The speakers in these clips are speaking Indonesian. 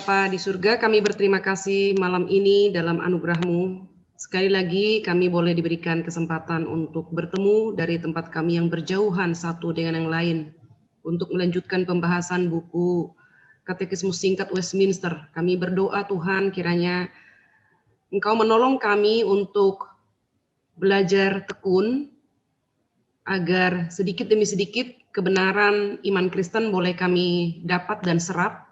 Bapa di surga, kami berterima kasih malam ini dalam anugerah-Mu. Sekali lagi kami boleh diberikan kesempatan untuk bertemu dari tempat kami yang berjauhan satu dengan yang lain untuk melanjutkan pembahasan buku Katekismus Singkat Westminster. Kami berdoa Tuhan kiranya Engkau menolong kami untuk belajar tekun agar sedikit demi sedikit kebenaran iman Kristen boleh kami dapat dan serap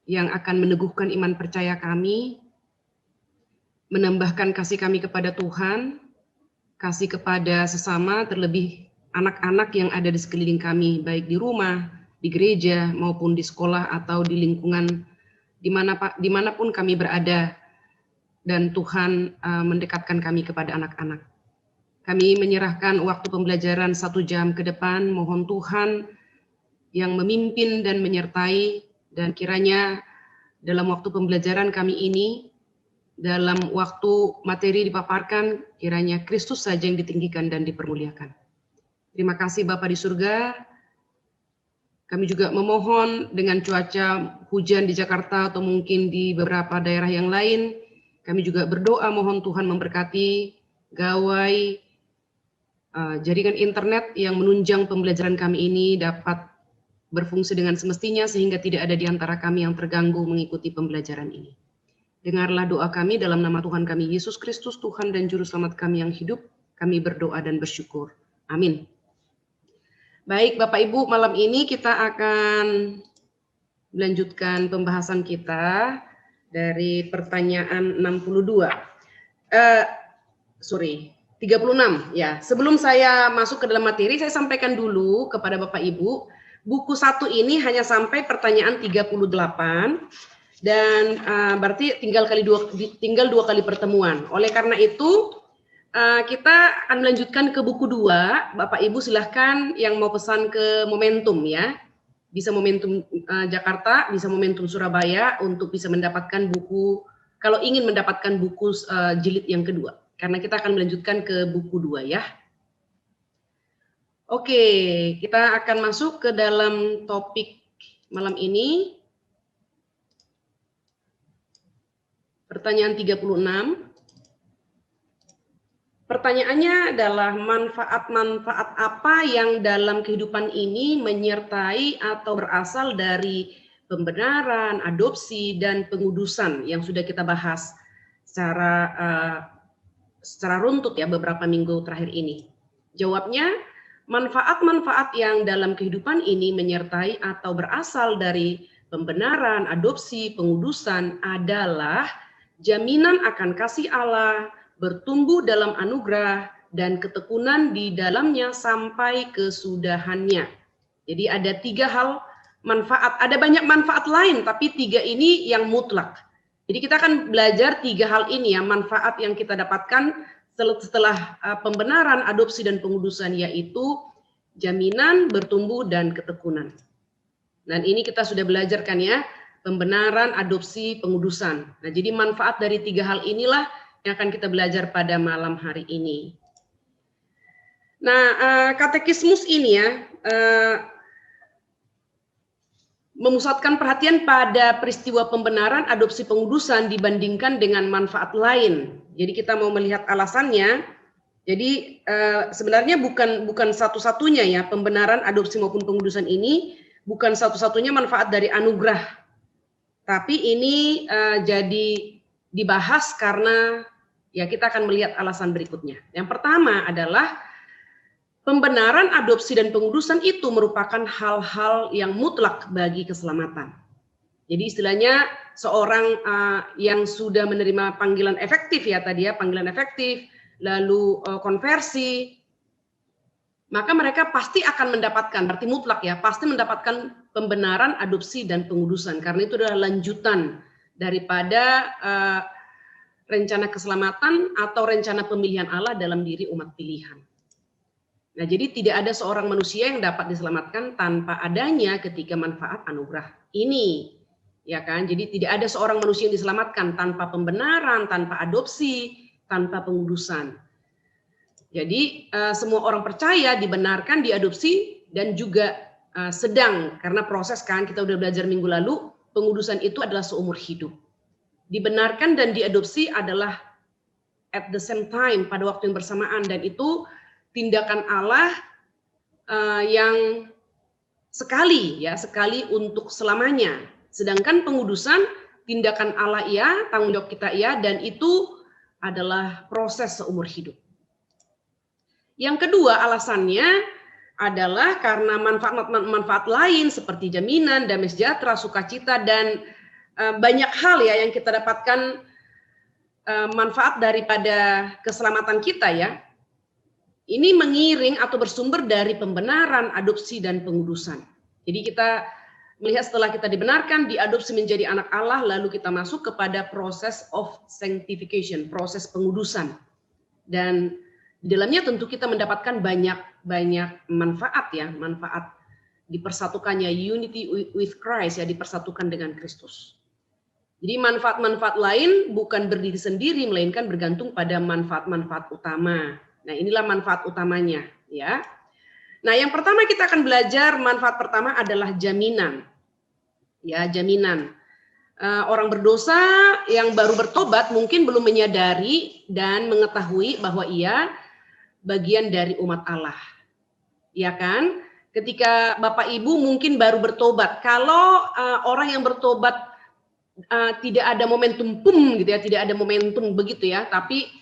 yang akan meneguhkan iman percaya kami, menambahkan kasih kami kepada Tuhan, kasih kepada sesama, terlebih anak-anak yang ada di sekeliling kami, baik di rumah, di gereja, maupun di sekolah atau di lingkungan dimanapun kami berada, dan Tuhan mendekatkan kami kepada anak-anak. Kami menyerahkan waktu pembelajaran 1 jam ke depan, mohon Tuhan yang memimpin dan menyertai, dan kiranya dalam waktu pembelajaran kami ini, dalam waktu materi dipaparkan, kiranya Kristus saja yang ditinggikan dan dipermuliakan. Terima kasih Bapa di surga. Kami juga memohon dengan cuaca hujan di Jakarta atau mungkin di beberapa daerah yang lain, kami juga berdoa mohon Tuhan memberkati gawai jaringan internet yang menunjang pembelajaran kami ini dapat berfungsi dengan semestinya sehingga tidak ada di antara kami yang terganggu mengikuti pembelajaran ini. Dengarlah doa kami dalam nama Tuhan kami Yesus Kristus, Tuhan dan Juru Selamat kami yang hidup. Kami berdoa dan bersyukur. Amin. Baik Bapak Ibu, malam ini kita akan melanjutkan pembahasan kita dari pertanyaan 36 ya. Sebelum saya masuk ke dalam materi, saya sampaikan dulu kepada Bapak Ibu, buku 1 ini hanya sampai pertanyaan 38 dan berarti tinggal 2 kali pertemuan. Oleh karena itu kita akan melanjutkan ke buku 2. Bapak Ibu silahkan yang mau pesan ke Momentum ya. Bisa Momentum Jakarta, bisa Momentum Surabaya untuk bisa mendapatkan buku, kalau ingin mendapatkan buku jilid yang kedua. Karena kita akan melanjutkan ke buku 2 ya. Oke, kita akan masuk ke dalam topik malam ini. Pertanyaan 36. Pertanyaannya adalah manfaat-manfaat apa yang dalam kehidupan ini menyertai atau berasal dari pembenaran, adopsi, dan pengudusan yang sudah kita bahas secara runtut ya beberapa minggu terakhir ini. Jawabnya, manfaat-manfaat yang dalam kehidupan ini menyertai atau berasal dari pembenaran, adopsi, pengudusan adalah jaminan akan kasih Allah, bertumbuh dalam anugerah, dan ketekunan di dalamnya sampai kesudahannya. Jadi ada 3 hal manfaat, ada banyak manfaat lain, tapi 3 ini yang mutlak. Jadi kita akan belajar 3 hal ini ya, manfaat yang kita dapatkan setelah pembenaran, adopsi, dan pengudusan, yaitu jaminan, bertumbuh, dan ketekunan. Dan ini kita sudah belajar kan ya, pembenaran, adopsi, pengudusan. Nah, jadi manfaat dari 3 hal inilah yang akan kita belajar pada malam hari ini. Nah, katekismus ini ya, memusatkan perhatian pada peristiwa pembenaran, adopsi, pengudusan dibandingkan dengan manfaat lain. Jadi kita mau melihat alasannya. Jadi sebenarnya bukan satu-satunya ya, pembenaran, adopsi maupun pengudusan ini bukan satu-satunya manfaat dari anugerah. Tapi ini jadi dibahas karena ya kita akan melihat alasan berikutnya. Yang pertama adalah pembenaran, adopsi, dan pengudusan itu merupakan hal-hal yang mutlak bagi keselamatan. Jadi istilahnya seorang yang sudah menerima panggilan efektif ya tadi ya, panggilan efektif, lalu konversi, maka mereka pasti akan mendapatkan, berarti mutlak ya, pasti mendapatkan pembenaran, adopsi, dan pengudusan. Karena itu adalah lanjutan daripada rencana keselamatan atau rencana pemilihan Allah dalam diri umat pilihan. Nah, jadi tidak ada seorang manusia yang dapat diselamatkan tanpa adanya ketika manfaat anugerah ini. Ya kan? Jadi tidak ada seorang manusia yang diselamatkan tanpa pembenaran, tanpa adopsi, tanpa pengudusan. Jadi semua orang percaya dibenarkan, diadopsi, dan juga sedang, karena proses kan kita udah belajar minggu lalu, pengudusan itu adalah seumur hidup. Dibenarkan dan diadopsi adalah at the same time, pada waktu yang bersamaan, dan itu tindakan Allah yang sekali untuk selamanya. Sedangkan pengudusan tindakan Allah tanggung jawab kita dan itu adalah proses seumur hidup. Yang kedua alasannya adalah karena manfaat lain seperti jaminan, damai sejahtera, sukacita, dan banyak hal yang kita dapatkan manfaat daripada keselamatan kita Ini mengiring atau bersumber dari pembenaran, adopsi, dan pengudusan. Jadi kita melihat setelah kita dibenarkan, diadopsi menjadi anak Allah, lalu kita masuk kepada proses of sanctification, proses pengudusan. Dan di dalamnya tentu kita mendapatkan banyak manfaat manfaat dipersatukannya, unity with Christ dipersatukan dengan Kristus. Jadi manfaat-manfaat lain bukan berdiri sendiri, melainkan bergantung pada manfaat-manfaat utama. Nah, inilah manfaat utamanya Nah, yang pertama kita akan belajar, manfaat pertama adalah jaminan. Jaminan. Orang berdosa yang baru bertobat mungkin belum menyadari dan mengetahui bahwa ia bagian dari umat Allah. Ya kan? Ketika Bapak Ibu mungkin baru bertobat. Kalau orang yang bertobat tidak ada momentum tidak ada momentum begitu tapi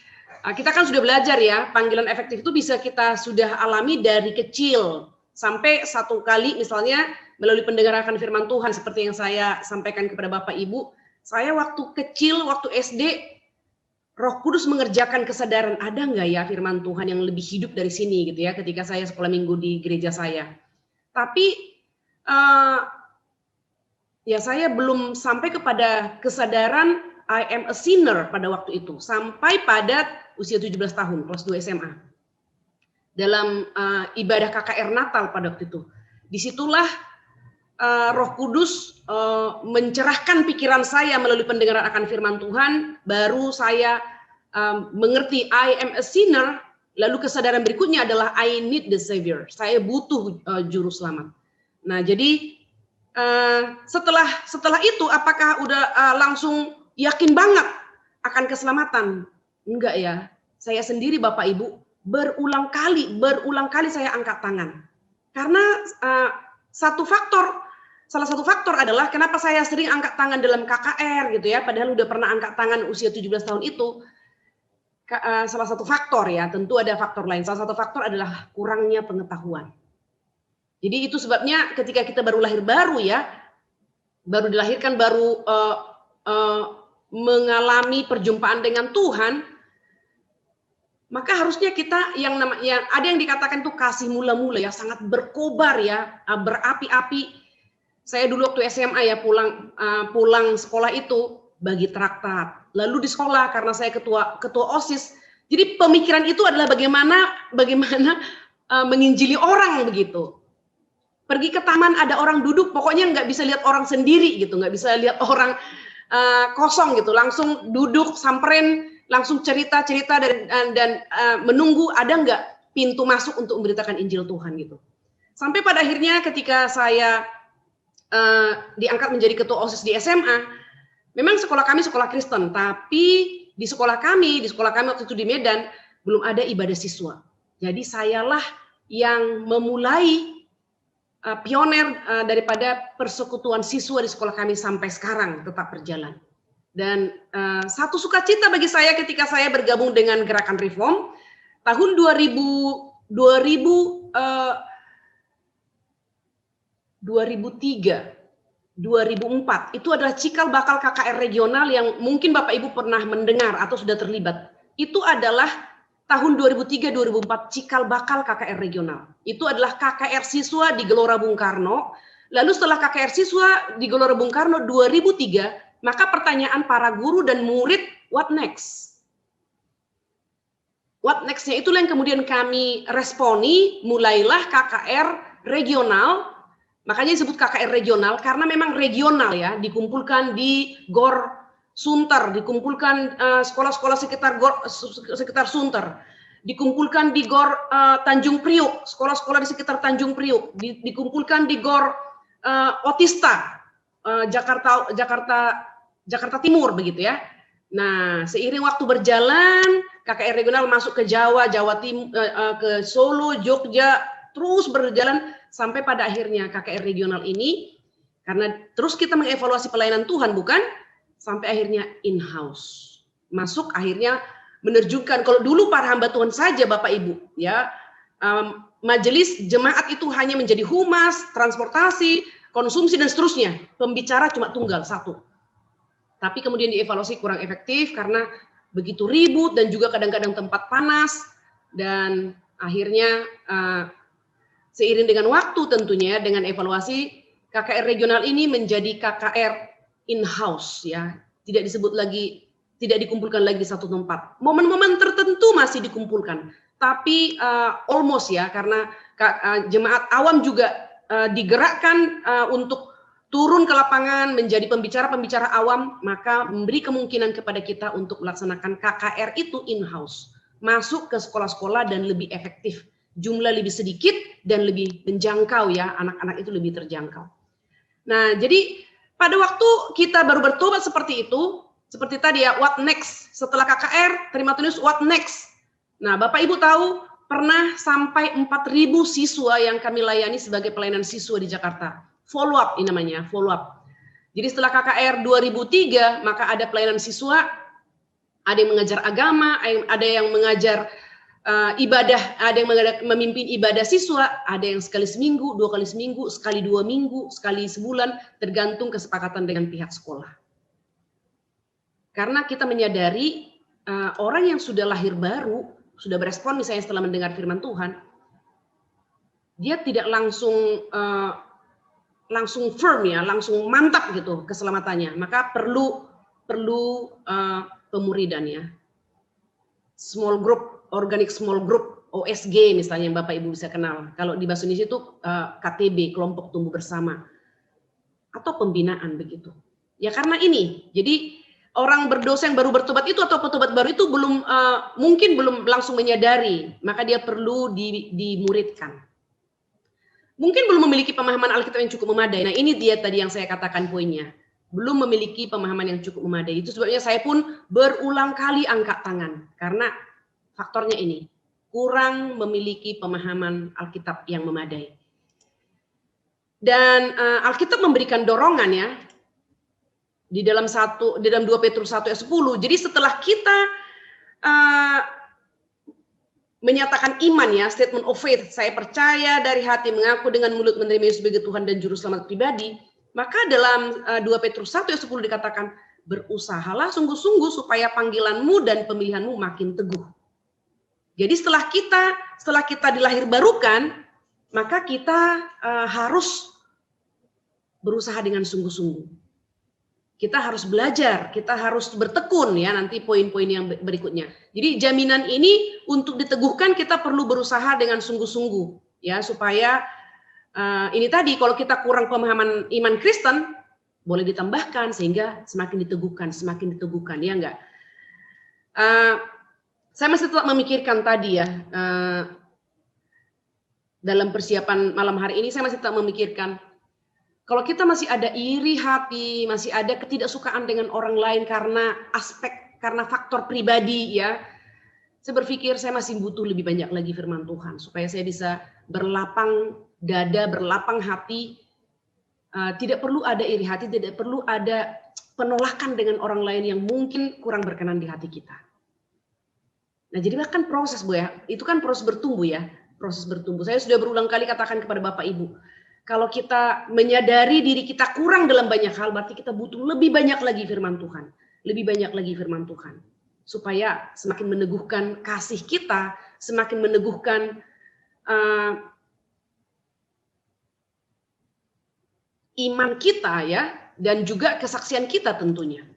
kita kan sudah belajar panggilan efektif itu bisa kita sudah alami dari kecil sampai satu kali misalnya melalui pendengaran firman Tuhan seperti yang saya sampaikan kepada Bapak Ibu. Saya waktu kecil, waktu SD, Roh Kudus mengerjakan kesadaran, ada nggak firman Tuhan yang lebih hidup dari sini ketika saya sekolah minggu di gereja saya. Tapi saya belum sampai kepada kesadaran I am a sinner pada waktu itu sampai pada usia 17 tahun, kelas 2 SMA. Dalam ibadah KKR Natal pada waktu itu. Disitulah Roh Kudus mencerahkan pikiran saya melalui pendengaran akan firman Tuhan, baru saya mengerti I am a sinner, lalu kesadaran berikutnya adalah I need the Savior. Saya butuh juru selamat. Nah, jadi setelah itu apakah udah langsung yakin banget akan keselamatan? Enggak Saya sendiri Bapak Ibu berulang kali saya angkat tangan. Karena salah satu faktor adalah kenapa saya sering angkat tangan dalam KKR padahal udah pernah angkat tangan usia 17 tahun itu. Salah satu faktor tentu ada faktor lain. Salah satu faktor adalah kurangnya pengetahuan. Jadi itu sebabnya ketika kita baru lahir baru baru dilahirkan, baru mengalami perjumpaan dengan Tuhan, maka harusnya kita yang ada yang dikatakan itu kasih mula-mula sangat berkobar berapi-api. Saya dulu waktu SMA pulang sekolah itu bagi traktat. Lalu di sekolah karena saya ketua OSIS, jadi pemikiran itu adalah bagaimana menginjili orang begitu. Pergi ke taman ada orang duduk, pokoknya nggak bisa lihat orang sendiri nggak bisa lihat orang kosong langsung duduk, samperin, langsung cerita dan menunggu ada nggak pintu masuk untuk memberitakan Injil Tuhan Sampai pada akhirnya ketika saya diangkat menjadi ketua OSIS di SMA, memang sekolah kami sekolah Kristen, tapi di sekolah kami waktu itu di Medan belum ada ibadah siswa. Jadi sayalah yang memulai pioner daripada persekutuan siswa di sekolah kami sampai sekarang tetap berjalan. Dan satu sukacita bagi saya ketika saya bergabung dengan Gerakan Reform tahun 2003 2004 itu adalah cikal bakal KKR regional yang mungkin Bapak Ibu pernah mendengar atau sudah terlibat. Itu adalah tahun 2003-2004 cikal bakal KKR regional. Itu adalah KKR siswa di Gelora Bung Karno. Lalu setelah KKR siswa di Gelora Bung Karno 2003, maka pertanyaan para guru dan murid, what next? What next-nya itulah yang kemudian kami responi, mulailah KKR regional. Makanya disebut KKR regional karena memang regional dikumpulkan di Gor Sunter, dikumpulkan sekolah-sekolah sekitar Sunter, dikumpulkan di Gor Tanjung Priuk, sekolah-sekolah di sekitar Tanjung Priuk, dikumpulkan di Gor Otista, Jakarta Timur begitu ya. Nah, seiring waktu berjalan, KKR regional masuk ke Jawa Timur, ke Solo, Jogja, terus berjalan sampai pada akhirnya KKR regional ini, karena terus kita mengevaluasi pelayanan Tuhan, bukan? Sampai akhirnya in-house. Masuk akhirnya menerjunkan, kalau dulu para hamba Tuhan saja Bapak Ibu, ya, majelis jemaat itu hanya menjadi humas, transportasi, konsumsi dan seterusnya. Pembicara cuma tunggal satu. Tapi kemudian dievaluasi kurang efektif karena begitu ribut dan juga kadang-kadang tempat panas, dan akhirnya seiring dengan waktu tentunya dengan evaluasi KKR regional ini menjadi KKR in-house ya, tidak disebut lagi, tidak dikumpulkan lagi di satu tempat. Momen-momen tertentu masih dikumpulkan, tapi almost ya, karena jemaat awam juga digerakkan untuk turun ke lapangan menjadi pembicara-pembicara awam, maka memberi kemungkinan kepada kita untuk melaksanakan KKR itu in-house, masuk ke sekolah-sekolah dan lebih efektif, jumlah lebih sedikit dan lebih menjangkau ya, anak-anak itu lebih terjangkau. Nah, jadi pada waktu kita baru bertobat seperti itu, seperti tadi ya, what next? Setelah KKR, terima Tuhan, what next? Nah, Bapak Ibu tahu, pernah sampai 4.000 siswa yang kami layani sebagai pelayanan siswa di Jakarta. Follow up ini namanya, follow up. Jadi setelah KKR 2003, maka ada pelayanan siswa, ada yang mengajar agama, ada yang mengajar ibadah, ada yang memimpin ibadah siswa, ada yang sekali seminggu, 2 kali seminggu, sekali 2 minggu, sekali sebulan, tergantung kesepakatan dengan pihak sekolah. Karena kita menyadari orang yang sudah lahir baru, sudah berespon misalnya setelah mendengar firman Tuhan, dia tidak langsung firm ya, langsung mantap gitu keselamatannya. Maka perlu pemuridan ya. Small group, organic small group, OSG misalnya yang Bapak Ibu bisa kenal. Kalau di bahasa Indonesia itu KTB, kelompok tumbuh bersama. Atau pembinaan begitu. Ya karena ini, jadi orang berdosa yang baru bertobat itu atau petobat baru itu mungkin belum langsung menyadari, maka dia perlu dimuridkan. Mungkin belum memiliki pemahaman Alkitab yang cukup memadai. Nah, ini dia tadi yang saya katakan poinnya. Belum memiliki pemahaman yang cukup memadai. Itu sebabnya saya pun berulang kali angkat tangan. Karena faktornya ini. Kurang memiliki pemahaman Alkitab yang memadai. Dan Alkitab memberikan dorongan ya. Di dalam 2 Petrus 1 ayat 10. Jadi setelah kita menyatakan iman ya, statement of faith, saya percaya dari hati, mengaku dengan mulut, menerima Yesus sebagai Tuhan dan Juru Selamat pribadi, maka dalam 2 Petrus 1 ayat 10 dikatakan, berusahalah sungguh-sungguh supaya panggilanmu dan pemilihanmu makin teguh. Jadi setelah kita dilahir barukan, maka kita harus berusaha dengan sungguh-sungguh. Kita harus belajar, kita harus bertekun ya, nanti poin-poin yang berikutnya. Jadi jaminan ini untuk diteguhkan kita perlu berusaha dengan sungguh-sungguh ya, supaya ini tadi kalau kita kurang pemahaman iman Kristen boleh ditambahkan sehingga semakin diteguhkan ya enggak. Saya masih tetap memikirkan tadi ya, dalam persiapan malam hari ini saya masih tetap memikirkan, kalau kita masih ada iri hati, masih ada ketidaksukaan dengan orang lain karena faktor pribadi ya, saya berpikir saya masih butuh lebih banyak lagi firman Tuhan supaya saya bisa berlapang dada, berlapang hati. Tidak perlu ada iri hati, tidak perlu ada penolakan dengan orang lain yang mungkin kurang berkenan di hati kita. Nah, jadi kan proses Bu ya, itu kan proses bertumbuh ya, proses bertumbuh. Saya sudah berulang kali katakan kepada Bapak Ibu, kalau kita menyadari diri kita kurang dalam banyak hal, berarti kita butuh lebih banyak lagi firman Tuhan. Lebih banyak lagi firman Tuhan. Supaya semakin meneguhkan kasih kita, semakin meneguhkan iman kita ya, dan juga kesaksian kita tentunya.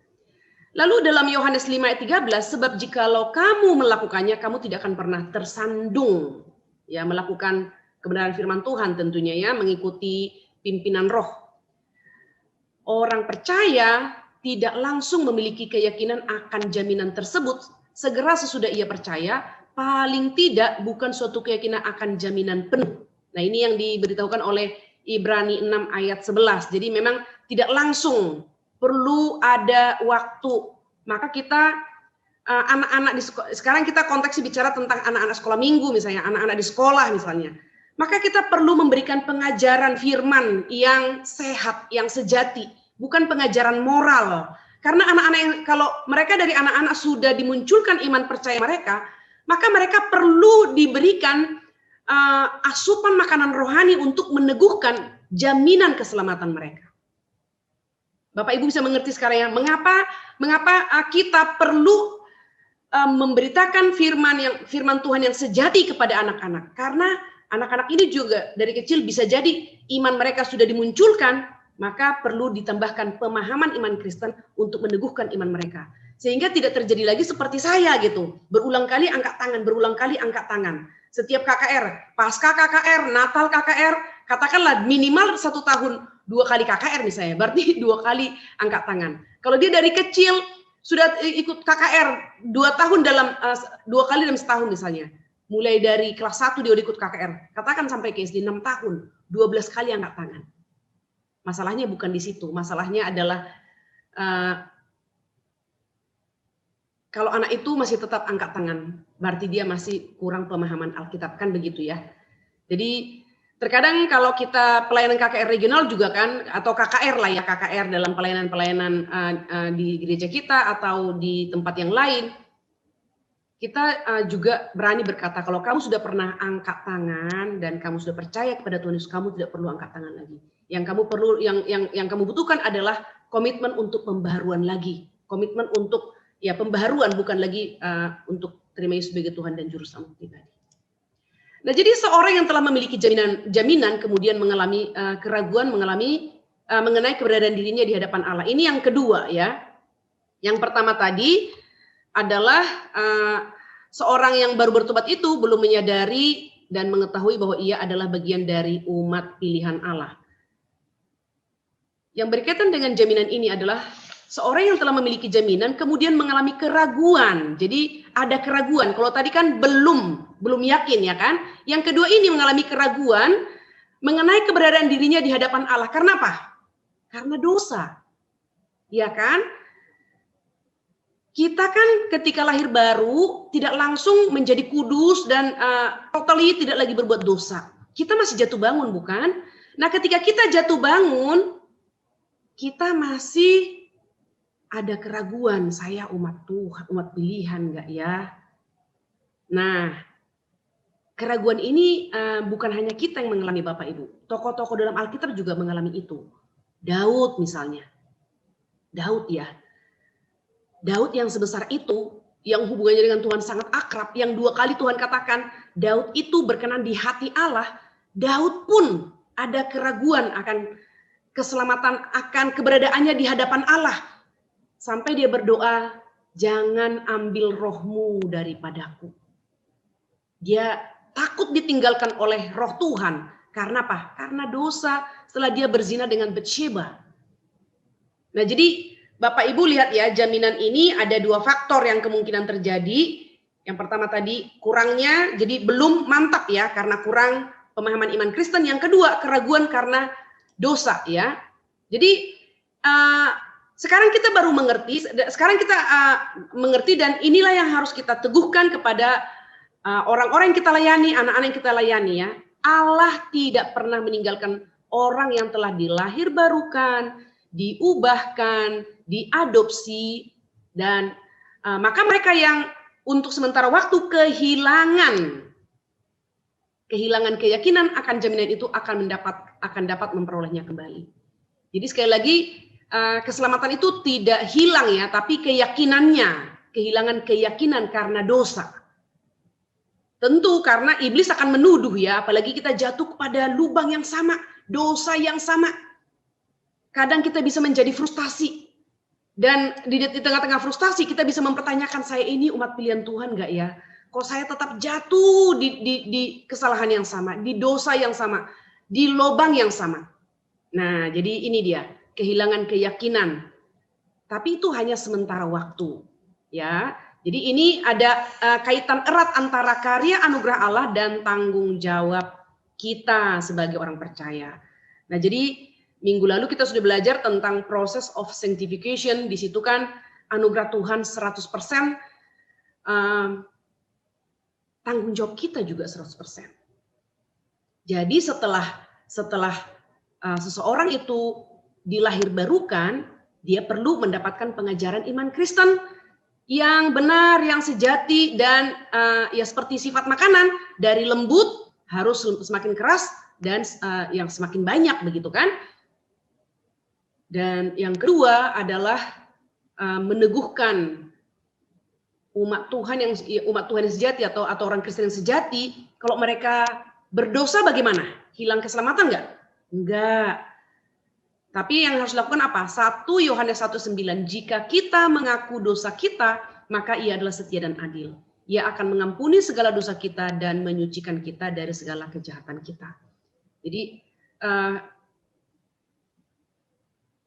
Lalu dalam Yohanes 5 ayat 13, sebab jikalau kamu melakukannya, kamu tidak akan pernah tersandung ya, melakukan kebenaran firman Tuhan tentunya ya, mengikuti pimpinan roh. Orang percaya tidak langsung memiliki keyakinan akan jaminan tersebut segera sesudah ia percaya, paling tidak bukan suatu keyakinan akan jaminan penuh. Nah, ini yang diberitahukan oleh Ibrani 6 ayat 11. Jadi memang tidak langsung, perlu ada waktu. Maka kita anak-anak di sekolah, sekarang kita konteksnya bicara tentang anak-anak sekolah minggu misalnya, anak-anak di sekolah misalnya. Maka kita perlu memberikan pengajaran firman yang sehat, yang sejati, bukan pengajaran moral. Karena anak-anak yang kalau mereka dari anak-anak sudah dimunculkan iman percaya mereka, maka mereka perlu diberikan asupan makanan rohani untuk meneguhkan jaminan keselamatan mereka. Bapak Ibu bisa mengerti sekarang ya, mengapa kita perlu memberitakan firman Tuhan yang sejati kepada anak-anak. Karena anak-anak ini juga dari kecil bisa jadi iman mereka sudah dimunculkan, maka perlu ditambahkan pemahaman iman Kristen untuk meneguhkan iman mereka. Sehingga tidak terjadi lagi seperti saya gitu, berulang kali angkat tangan, berulang kali angkat tangan. Setiap KKR, pasca KKR, Natal KKR, katakanlah minimal 1 tahun 2 kali KKR misalnya, berarti 2 kali angkat tangan. Kalau dia dari kecil sudah ikut KKR 2 tahun dalam 2 kali dalam setahun misalnya, mulai dari kelas 1 dia udah ikut KKR, katakan sampai ke SD 6 tahun, 12 kali angkat tangan. Masalahnya bukan di situ, masalahnya adalah kalau anak itu masih tetap angkat tangan, berarti dia masih kurang pemahaman Alkitab, kan begitu ya. Jadi terkadang kalau kita pelayanan KKR regional juga kan, atau KKR lah ya, KKR dalam pelayanan-pelayanan di gereja kita atau di tempat yang lain, kita juga berani berkata, kalau kamu sudah pernah angkat tangan dan kamu sudah percaya kepada Tuhan Yesus, kamu tidak perlu angkat tangan lagi. Yang kamu perlu, yang kamu butuhkan adalah komitmen untuk pembaharuan lagi, komitmen untuk ya pembaharuan, bukan lagi untuk terima Yesus sebagai Tuhan dan Juru Selamat pribadi. Nah, jadi seorang yang telah memiliki jaminan kemudian mengalami keraguan, mengenai keberadaan dirinya di hadapan Allah. Ini yang kedua ya. Yang pertama tadi adalah seorang yang baru bertobat itu belum menyadari dan mengetahui bahwa ia adalah bagian dari umat pilihan Allah. Yang berkaitan dengan jaminan ini adalah seorang yang telah memiliki jaminan kemudian mengalami keraguan. Jadi ada keraguan. Kalau tadi kan belum yakin ya kan. Yang kedua ini mengalami keraguan mengenai keberadaan dirinya di hadapan Allah. Karena apa? Karena dosa. Ya kan? Kita kan ketika lahir baru tidak langsung menjadi kudus dan totally tidak lagi berbuat dosa. Kita masih jatuh bangun bukan? Nah, ketika kita jatuh bangun, kita masih ada keraguan, saya umat Tuhan, umat pilihan enggak ya? Nah, keraguan ini bukan hanya kita yang mengalami Bapak Ibu. Tokoh-tokoh dalam Alkitab juga mengalami itu. Daud misalnya. Daud ya. Daud yang sebesar itu, yang hubungannya dengan Tuhan sangat akrab, yang 2 kali Tuhan katakan, Daud itu berkenan di hati Allah. Daud pun ada keraguan akan keselamatan, akan keberadaannya di hadapan Allah. Sampai dia berdoa, jangan ambil rohmu daripadaku. Dia takut ditinggalkan oleh roh Tuhan. Karena apa? Karena dosa setelah dia berzina dengan Batsheba. Nah, jadi Bapak Ibu lihat ya, jaminan ini ada 2 faktor yang kemungkinan terjadi. Yang pertama tadi kurangnya, jadi belum mantap ya, karena kurang pemahaman iman Kristen. Yang kedua, keraguan karena dosa ya. Jadi sekarang kita baru mengerti, dan inilah yang harus kita teguhkan kepada orang-orang yang kita layani, anak-anak yang kita layani ya. Allah tidak pernah meninggalkan orang yang telah dilahirbarukan, diubahkan, diadopsi, dan maka mereka yang untuk sementara waktu kehilangan keyakinan akan jaminan itu akan dapat memperolehnya kembali. Jadi sekali lagi keselamatan itu tidak hilang ya, tapi kehilangan keyakinan karena dosa. Tentu karena iblis akan menuduh ya, apalagi kita jatuh kepada lubang yang sama, dosa yang sama. Kadang kita bisa menjadi frustasi. Dan di tengah-tengah frustasi kita bisa mempertanyakan, saya ini umat pilihan Tuhan enggak ya? Kok saya tetap jatuh di kesalahan yang sama, di dosa yang sama, di lubang yang sama. Nah, jadi ini dia, kehilangan keyakinan. Tapi itu hanya sementara waktu, ya. Jadi ini ada kaitan erat antara karya anugerah Allah dan tanggung jawab kita sebagai orang percaya. Nah, jadi Minggu lalu kita sudah belajar tentang proses of sanctification. Di situ kan anugerah Tuhan 100%, tanggung jawab kita juga 100%. Jadi setelah seseorang itu dilahirbarukan, dia perlu mendapatkan pengajaran iman Kristen yang benar, yang sejati, dan ya seperti sifat makanan, dari lembut harus semakin keras dan yang semakin banyak, begitu kan? Dan yang kedua adalah meneguhkan umat Tuhan yang sejati atau orang Kristen yang sejati. Kalau mereka berdosa bagaimana? Hilang keselamatan enggak? Enggak. Tapi yang harus dilakukan apa? 1 Yohanes 1:9, jika kita mengaku dosa kita, maka Ia adalah setia dan adil. Ia akan mengampuni segala dosa kita dan menyucikan kita dari segala kejahatan kita. Jadi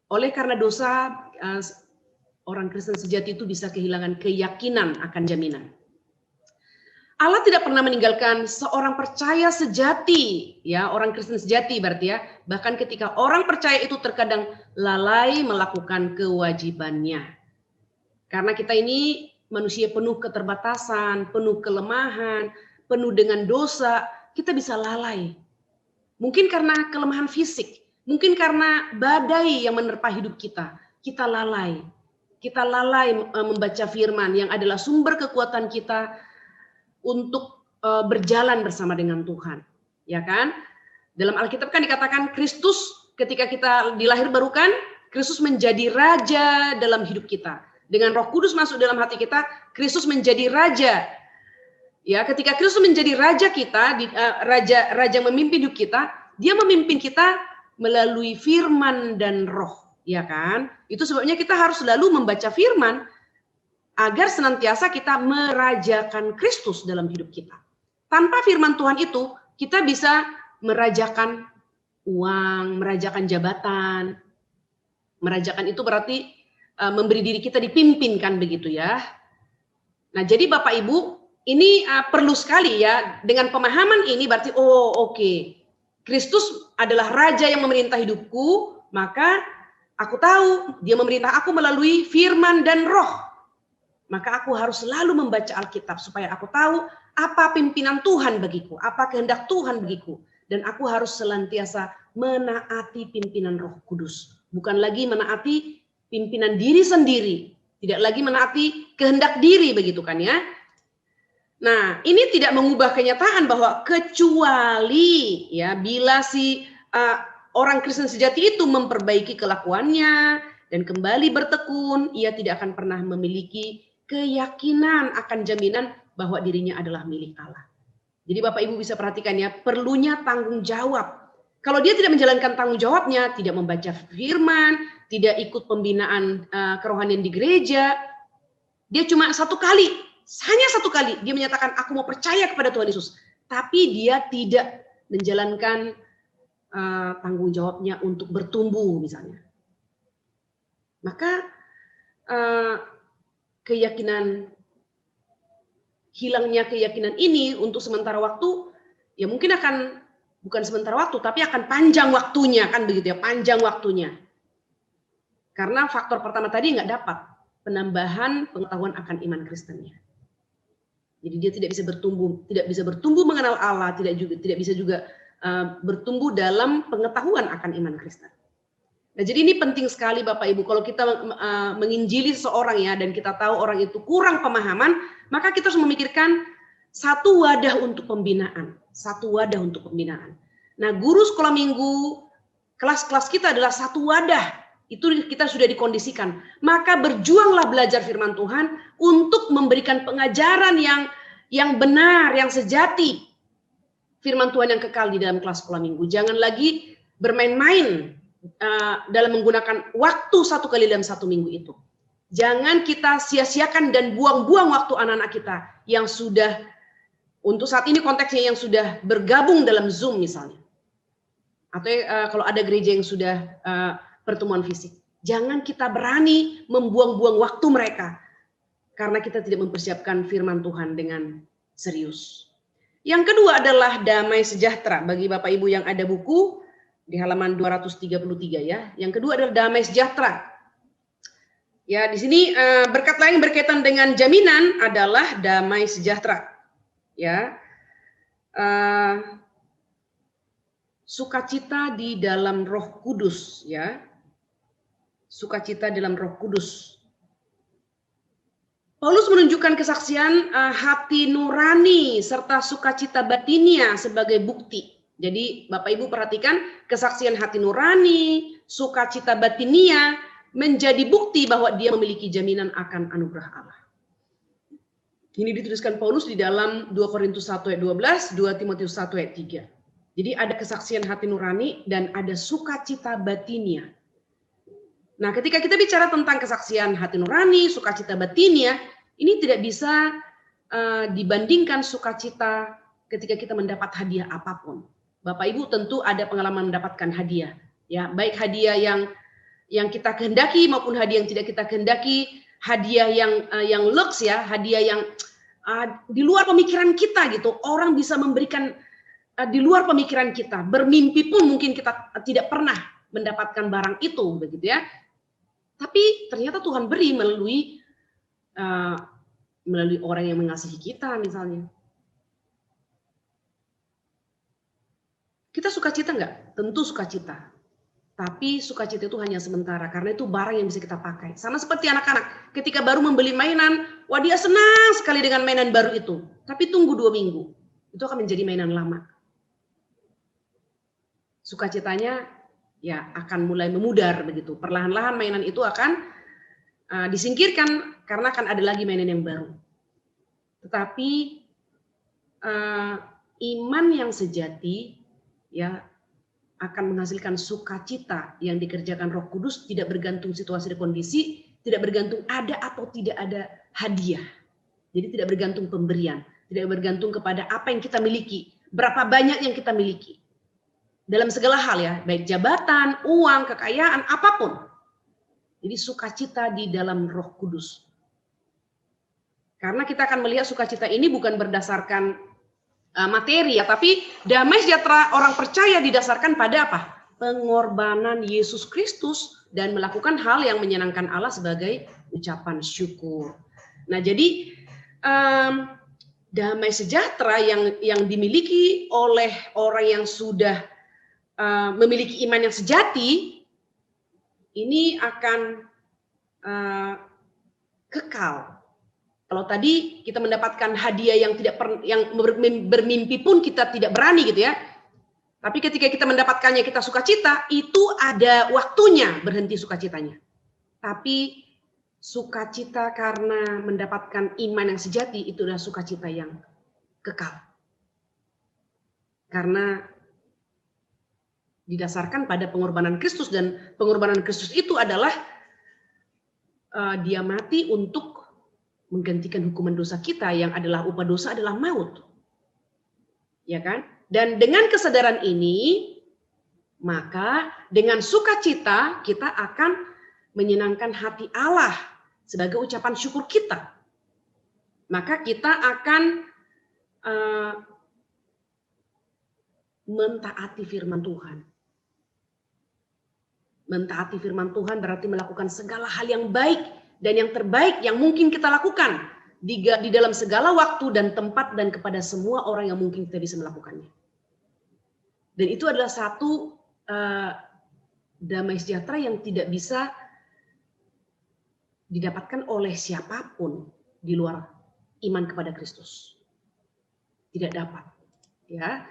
oleh karena dosa, orang Kristen sejati itu bisa kehilangan keyakinan akan jaminan. Allah tidak pernah meninggalkan seorang percaya sejati, ya, orang Kristen sejati berarti ya. Bahkan ketika orang percaya itu terkadang lalai melakukan kewajibannya. Karena kita ini manusia penuh keterbatasan, penuh kelemahan, penuh dengan dosa, kita bisa lalai. Mungkin karena kelemahan fisik, mungkin karena badai yang menerpa hidup kita, kita lalai. Kita lalai membaca firman yang adalah sumber kekuatan kita untuk berjalan bersama dengan Tuhan, ya kan? Dalam Alkitab kan dikatakan Kristus ketika kita dilahirbarukan, Kristus menjadi raja dalam hidup kita. Dengan Roh Kudus masuk dalam hati kita, Kristus menjadi raja. Ya, ketika Kristus menjadi raja kita, raja memimpin hidup kita, Dia memimpin kita melalui firman dan Roh, ya kan? Itu sebabnya kita harus selalu membaca firman agar senantiasa kita merajakan Kristus dalam hidup kita. Tanpa firman Tuhan itu, kita bisa merajakan uang, merajakan jabatan. Merajakan itu berarti memberi diri kita dipimpin, kan begitu ya. Nah, jadi Bapak Ibu, ini perlu sekali ya, dengan pemahaman ini berarti, oke. Kristus adalah raja yang memerintah hidupku, maka aku tahu Dia memerintah aku melalui firman dan Roh. Maka aku harus selalu membaca Alkitab supaya aku tahu apa pimpinan Tuhan bagiku, apa kehendak Tuhan bagiku. Dan aku harus senantiasa menaati pimpinan Roh Kudus. Bukan lagi menaati pimpinan diri sendiri. Tidak lagi menaati kehendak diri, begitu kan ya. Nah, ini tidak mengubah kenyataan bahwa kecuali ya bila si orang Kristen sejati itu memperbaiki kelakuannya dan kembali bertekun, ia tidak akan pernah memiliki keyakinan akan jaminan bahwa dirinya adalah milik Allah. Jadi Bapak Ibu bisa perhatikan ya, perlunya tanggung jawab. Kalau dia tidak menjalankan tanggung jawabnya, tidak membaca firman, tidak ikut pembinaan kerohanian di gereja, dia cuma hanya satu kali dia menyatakan aku mau percaya kepada Tuhan Yesus, tapi dia tidak menjalankan tanggung jawabnya untuk bertumbuh misalnya. Maka hilangnya keyakinan ini untuk sementara waktu, ya mungkin akan, bukan sementara waktu, tapi akan panjang waktunya, kan begitu ya, panjang waktunya. Karena faktor pertama tadi nggak dapat penambahan pengetahuan akan iman Kristennya. Jadi dia tidak bisa bertumbuh mengenal Allah, tidak bisa juga bertumbuh dalam pengetahuan akan iman Kristen. Nah, jadi ini penting sekali Bapak Ibu, kalau kita menginjili seseorang ya, dan kita tahu orang itu kurang pemahaman, maka kita harus memikirkan satu wadah untuk pembinaan. Nah, guru sekolah minggu, kelas-kelas kita adalah satu wadah, itu kita sudah dikondisikan. Maka berjuanglah belajar firman Tuhan untuk memberikan pengajaran yang benar, yang sejati. Firman Tuhan yang kekal di dalam kelas sekolah minggu. Jangan lagi bermain-main dalam menggunakan waktu 1 kali dalam 1 minggu itu. Jangan kita sia-siakan dan buang-buang waktu anak-anak kita yang sudah, untuk saat ini konteksnya yang sudah bergabung dalam Zoom misalnya. Atau kalau ada gereja yang sudah pertemuan fisik. Jangan kita berani membuang-buang waktu mereka karena kita tidak mempersiapkan firman Tuhan dengan serius. Yang kedua adalah damai sejahtera. Bagi Bapak Ibu yang ada buku, di halaman 233 ya. Yang kedua adalah damai sejahtera. Ya, di sini berkat lain berkaitan dengan jaminan adalah damai sejahtera. Ya, sukacita di dalam Roh Kudus, ya, sukacita dalam Roh Kudus. Paulus menunjukkan kesaksian hati nurani serta sukacita batinia sebagai bukti. Jadi Bapak Ibu perhatikan, kesaksian hati nurani, sukacita batinia menjadi bukti bahwa dia memiliki jaminan akan anugerah Allah. Ini dituliskan Paulus di dalam 2 Korintus 1 ayat 12, 2 Timotius 1 ayat 3. Jadi ada kesaksian hati nurani dan ada sukacita batinia. Nah, ketika kita bicara tentang kesaksian hati nurani, sukacita batinia, ini tidak bisa dibandingkan sukacita ketika kita mendapat hadiah apapun. Bapak Ibu tentu ada pengalaman mendapatkan hadiah, ya, baik hadiah yang kita kehendaki maupun hadiah yang tidak kita kehendaki, hadiah yang lux ya, hadiah yang di luar pemikiran kita gitu. Orang bisa memberikan di luar pemikiran kita, bermimpi pun mungkin kita tidak pernah mendapatkan barang itu, begitu ya. Tapi ternyata Tuhan beri melalui orang yang mengasihi kita misalnya. Kita sukacita enggak? Tentu sukacita. Tapi sukacita itu hanya sementara karena itu barang yang bisa kita pakai. Sama seperti anak-anak ketika baru membeli mainan, wah dia senang sekali dengan mainan baru itu. Tapi tunggu 2 minggu, itu akan menjadi mainan lama. Sukacitanya ya akan mulai memudar begitu. Perlahan-lahan mainan itu akan disingkirkan karena akan ada lagi mainan yang baru. Tetapi iman yang sejati ya akan menghasilkan sukacita yang dikerjakan Roh Kudus, tidak bergantung situasi dan kondisi, tidak bergantung ada atau tidak ada hadiah. Jadi tidak bergantung pemberian, tidak bergantung kepada apa yang kita miliki, berapa banyak yang kita miliki. Dalam segala hal ya, baik jabatan, uang, kekayaan, apapun. Jadi sukacita di dalam Roh Kudus. Karena kita akan melihat sukacita ini bukan berdasarkan materi ya, tapi damai sejahtera orang percaya didasarkan pada apa? Pengorbanan Yesus Kristus dan melakukan hal yang menyenangkan Allah sebagai ucapan syukur. Nah, jadi damai sejahtera yang dimiliki oleh orang yang sudah memiliki iman yang sejati ini akan kekal. Kalau tadi kita mendapatkan hadiah yang bermimpi pun kita tidak berani gitu ya. Tapi ketika kita mendapatkannya kita sukacita, itu ada waktunya berhenti sukacitanya. Tapi sukacita karena mendapatkan iman yang sejati itu adalah sukacita yang kekal. Karena didasarkan pada pengorbanan Kristus, dan pengorbanan Kristus itu adalah dia mati untuk menggantikan hukuman dosa kita yang adalah upah dosa adalah maut. Ya kan? Dan dengan kesadaran ini, maka dengan sukacita kita akan menyenangkan hati Allah sebagai ucapan syukur kita. Maka kita akan mentaati firman Tuhan. Mentaati firman Tuhan berarti melakukan segala hal yang baik dan yang terbaik yang mungkin kita lakukan di dalam segala waktu dan tempat dan kepada semua orang yang mungkin kita bisa melakukannya. Dan itu adalah satu damai sejahtera yang tidak bisa didapatkan oleh siapapun di luar iman kepada Kristus. Tidak dapat. Ya.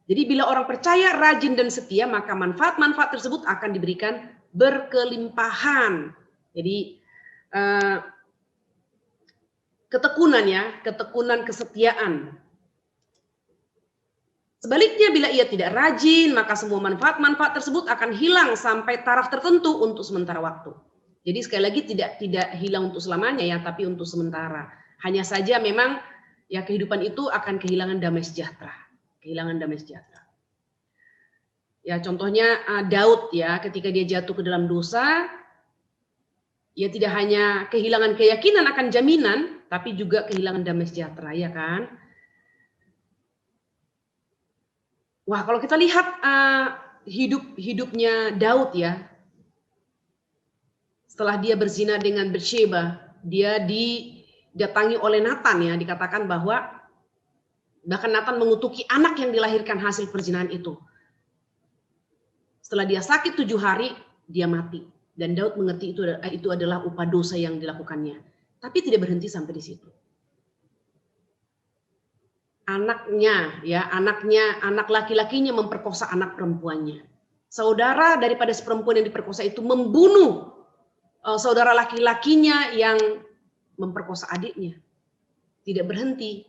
Jadi bila orang percaya, rajin dan setia, maka manfaat-manfaat tersebut akan diberikan berkelimpahan. Jadi ketekunan ya, ketekunan kesetiaan. Sebaliknya bila ia tidak rajin, maka semua manfaat-manfaat tersebut akan hilang sampai taraf tertentu untuk sementara waktu. Jadi sekali lagi tidak hilang untuk selamanya ya, tapi untuk sementara. Hanya saja memang ya kehidupan itu akan kehilangan damai sejahtera. Kehilangan damai sejahtera. Ya contohnya Daud ya, ketika dia jatuh ke dalam dosa, ya tidak hanya kehilangan keyakinan akan jaminan, tapi juga kehilangan damai sejahtera, ya kan? Wah, kalau kita lihat hidupnya Daud ya. Setelah dia berzina dengan Batsheba, dia didatangi oleh Nathan ya, dikatakan bahwa bahkan Nathan mengutuki anak yang dilahirkan hasil perzinahan itu. Setelah dia sakit 7 hari, dia mati. Dan Daud mengerti itu adalah upah dosa yang dilakukannya. Tapi tidak berhenti sampai di situ. Anak laki-lakinya memperkosa anak perempuannya. Saudara daripada si perempuan yang diperkosa itu membunuh saudara laki-lakinya yang memperkosa adiknya. Tidak berhenti.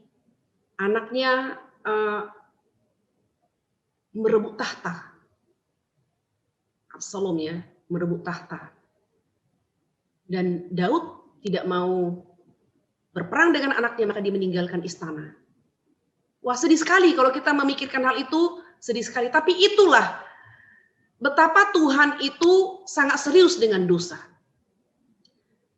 Anaknya merebut tahta. Absalom ya, merebut tahta. Dan Daud tidak mau berperang dengan anaknya, maka dia meninggalkan istana. Wah, sedih sekali kalau kita memikirkan hal itu, sedih sekali. Tapi itulah betapa Tuhan itu sangat serius dengan dosa.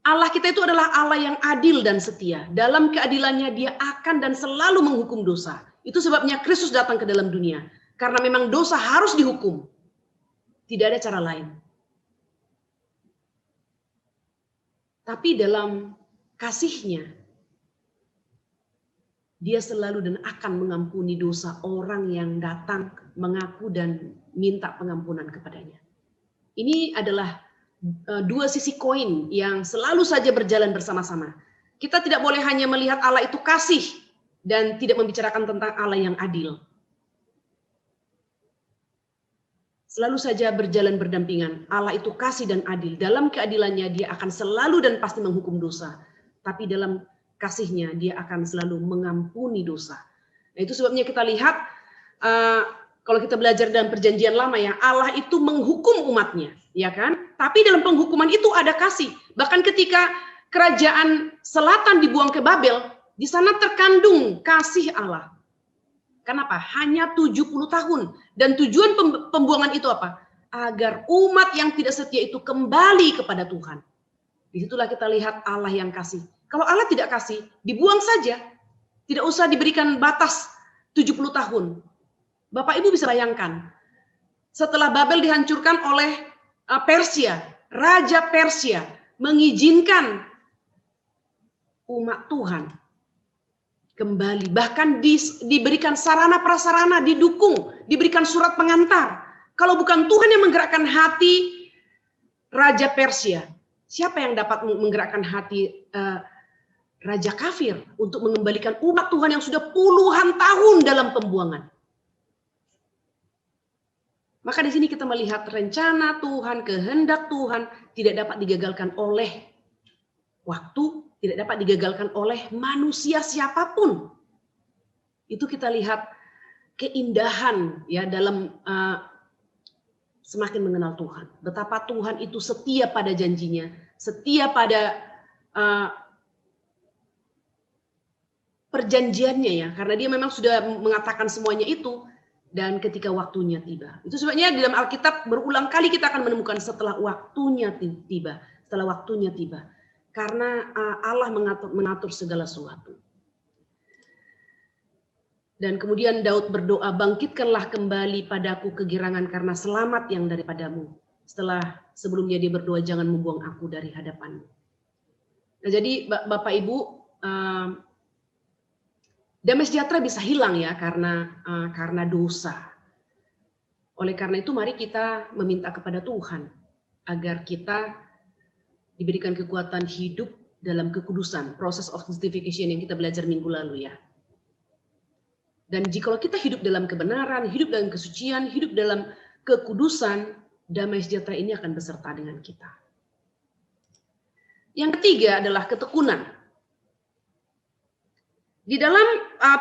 Allah kita itu adalah Allah yang adil dan setia. Dalam keadilannya dia akan dan selalu menghukum dosa. Itu sebabnya Kristus datang ke dalam dunia. Karena memang dosa harus dihukum. Tidak ada cara lain. Tapi dalam kasihnya, dia selalu dan akan mengampuni dosa orang yang datang mengaku dan minta pengampunan kepadanya. Ini adalah dua sisi koin yang selalu saja berjalan bersama-sama. Kita tidak boleh hanya melihat Allah itu kasih dan tidak membicarakan tentang Allah yang adil. Selalu saja berjalan berdampingan. Allah itu kasih dan adil. Dalam keadilannya dia akan selalu dan pasti menghukum dosa. Tapi dalam kasihnya dia akan selalu mengampuni dosa. Nah, itu sebabnya kita lihat kalau kita belajar dalam perjanjian lama ya, Allah itu menghukum umatnya, ya kan? Tapi dalam penghukuman itu ada kasih. Bahkan ketika kerajaan selatan dibuang ke Babel, di sana terkandung kasih Allah. Kenapa? Hanya 70 tahun. Dan tujuan pembuangan itu apa? Agar umat yang tidak setia itu kembali kepada Tuhan. Disitulah kita lihat Allah yang kasih. Kalau Allah tidak kasih, dibuang saja. Tidak usah diberikan batas 70 tahun. Bapak Ibu bisa bayangkan. Setelah Babel dihancurkan oleh Persia, Raja Persia mengizinkan umat Tuhan kembali. Bahkan diberikan sarana prasarana, didukung, diberikan surat pengantar. Kalau bukan Tuhan yang menggerakkan hati Raja Persia, siapa yang dapat menggerakkan hati Raja kafir untuk mengembalikan umat Tuhan yang sudah puluhan tahun dalam pembuangan? Maka di sini kita melihat rencana Tuhan, kehendak Tuhan tidak dapat digagalkan oleh waktu, tidak dapat digagalkan oleh manusia siapapun. Itu kita lihat keindahan ya dalam semakin mengenal Tuhan. Betapa Tuhan itu setia pada janjinya, setia pada perjanjiannya ya, karena dia memang sudah mengatakan semuanya itu. Dan ketika waktunya tiba. Itu sebabnya di dalam Alkitab berulang kali kita akan menemukan setelah waktunya tiba. Setelah waktunya tiba. Karena Allah mengatur segala sesuatu. Dan kemudian Daud berdoa, bangkitkanlah kembali padaku kegirangan karena selamat yang daripadamu. Setelah sebelumnya dia berdoa, jangan membuang aku dari hadapanmu. Nah, jadi Bapak Ibu, damai sejahtera bisa hilang ya karena dosa. Oleh karena itu mari kita meminta kepada Tuhan agar kita diberikan kekuatan hidup dalam kekudusan, proses of sanctification yang kita belajar minggu lalu ya. Dan jika kita hidup dalam kebenaran, hidup dalam kesucian, hidup dalam kekudusan, damai sejahtera ini akan beserta dengan kita. Yang ketiga adalah ketekunan. Di dalam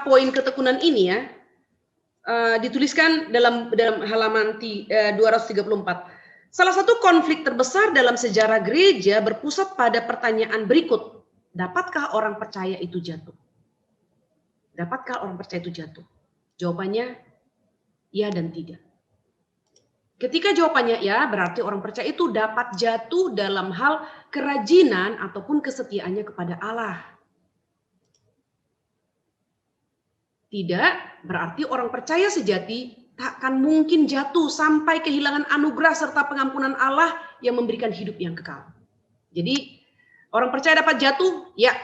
poin ketekunan ini ya, dituliskan dalam halaman 234. Salah satu konflik terbesar dalam sejarah gereja berpusat pada pertanyaan berikut. Dapatkah orang percaya itu jatuh? Dapatkah orang percaya itu jatuh? Jawabannya ya dan tidak. Ketika jawabannya ya, berarti orang percaya itu dapat jatuh dalam hal kerajinan ataupun kesetiaannya kepada Allah. Tidak, berarti orang percaya sejati takkan mungkin jatuh sampai kehilangan anugerah serta pengampunan Allah yang memberikan hidup yang kekal. Jadi orang percaya dapat jatuh, ya,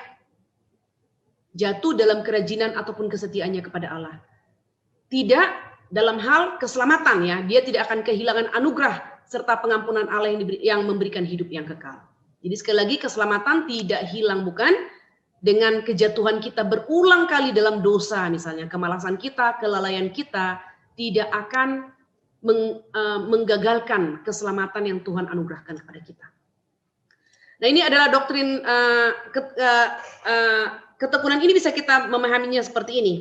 jatuh dalam kerajinan ataupun kesetiaannya kepada Allah. Tidak dalam hal keselamatan, ya, dia tidak akan kehilangan anugerah serta pengampunan Allah yang memberikan hidup yang kekal. Jadi sekali lagi, keselamatan tidak hilang bukan dengan kejatuhan kita berulang kali dalam dosa, misalnya kemalasan kita, kelalaian kita tidak akan menggagalkan keselamatan yang Tuhan anugerahkan kepada kita. Nah, ini adalah doktrin ketekunan. Ini bisa kita memahaminya seperti ini.